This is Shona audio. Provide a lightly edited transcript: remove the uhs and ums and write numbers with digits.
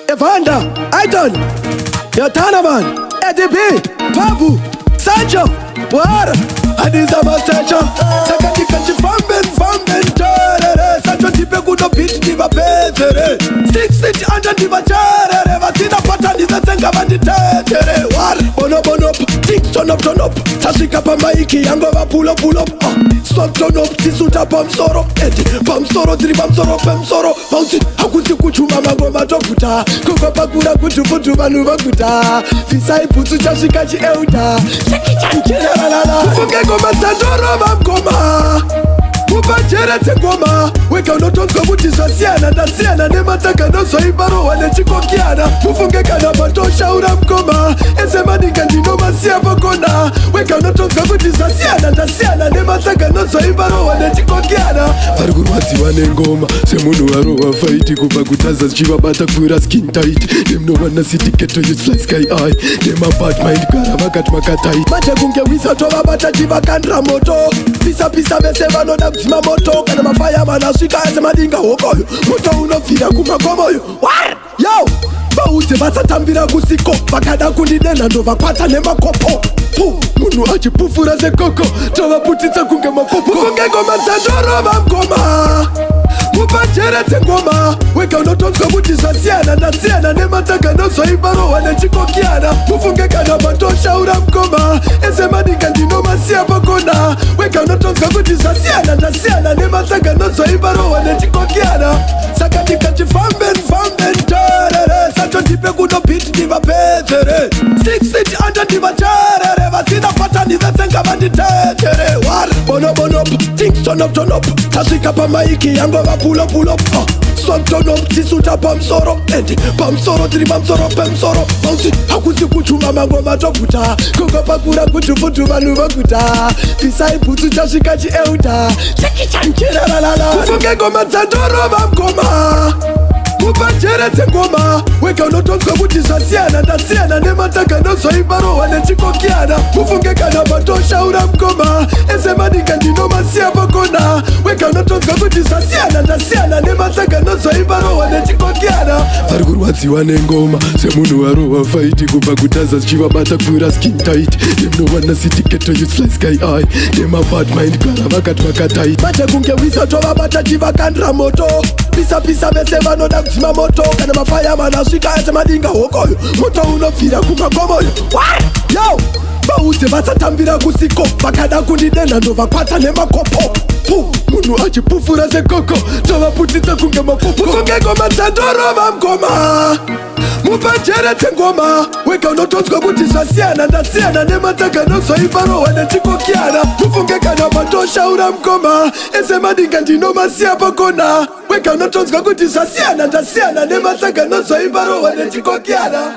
Evander, Aiton, Yotana man, Eddie B, Babu, Sancho, Wara, Adiza Mastacho, Sakati Kanchi Famben, Sancho Tipe Kudo Beach Diva Petere, 6 feet under Diva Chere, Vatina Patani, the Sangavandi Tere, War, Bono, Tick, turn up, Tashika Pamaiki, Angova pull up, Stop, turn up, Tisuta Pamsoro, Eddie, Pamsoro, Dribamsoro, Pamsoro, Bouncy, Hakuti Kuchuma Magoma Tokuta, Kokapakura Kutu Manuva Kuta, Fisai Putu Tashikachi Euta, Shaki Chanchela, Ufunge Goma Sandoro Mamkoma. Mupachere tegoma weka unotonzwa kuti zvasiyana ndasiyana nemataka nozoibaro wane chikokiana mufunge kana patoshaura mkoma ese madinga ndinomasiya pakona weka unotonzwa kuti zvasiyana ndasiyana nemataka nozoibaro wane chikokiana vari kurwadziwa nengoma semunhu warova faiti kubva kutaza zvichivabata kuwira skin tight nemnowana sitiketo yusfly sky eye nemabad mind gara vakati makatight manje kunge wisa tovabata chivakandira moto pisa vese vanoda kudzima moto kana mafayamani asvika ase madinga hokoyo moto unobvira kumakomoyo yo vaudze vasatambira kusiko vakada kundidena ndovakwata nemakopo munhu achipufura sekoko tovaputitsa kunge makopo kufunge ngoma dzandorova mgoma mupajere dzengoma wega unotonzwa kuti zvasiyana ndasiyana nematsaga nozoibarohwa nechikokiana mufunge kana patoshaura mgoma ese madinga ndinomasiya pakona wega unotonzwa kuti zvasiyana ndasiyana nematsaga nozoibarohwa nechikokiana saka ndikachifamben terere sacho ndipe kuno beat ndivapedzere 6 feet under ndivacharere vasina patani vesenga vanditetere war bono things turn up tasvika pamaiki yangova pull up song turn up tisuta pamsoro endi pamsoro tiri pamsoro pemsoro bauti hakusi kuchuma mangoma toguta kokopakura kuti futu vanhu voguta fisai bhutsu tasvika chieuta chekichancheraralala kufunge ngoma dzandorova mgoma mupajere dzengoma wega unotonzwa kuti zvasiyana ndasiyana nematsaga nozoibarohwa nechikokiana mufunge kana patoshaura mgoma ese madinga ndinomasiya pakona wega unotonzwa kuti zvasiyana ndasiyana nematsaga nozoibarohwa nechikokiana vari kurwadziwa nengoma semunhu warohwa faiti kubva kutaza zvichivabata kuwira skin tight nemnowana sitiketo yusfly sky eye nemabad mind gara vakati makatight manje kunge wisa tovabata chivakandira moto pisa vese vanoda kudzima moto kana mafayamani asvika ese madinga hokoyo moto unobvira kumakomoyo yo vaudze vasatambira kusiko vakada kundidena ndovakwata nemakopo munhu achipufura sekoko tovaputitsa kunge makopo kufunge ngoma dzandorova mgoma mupajere dzengoma wega unotonzwa kuti zvasiyana ndasiyana nematsaga nozoibarohwa nechikokiana mufunge kana patoshaura mgoma ese madinga ndinomasiya pakona wega unotonzwa kuti zvasiyana ndasiyana nematsaga nozoibarohwa nechikokiana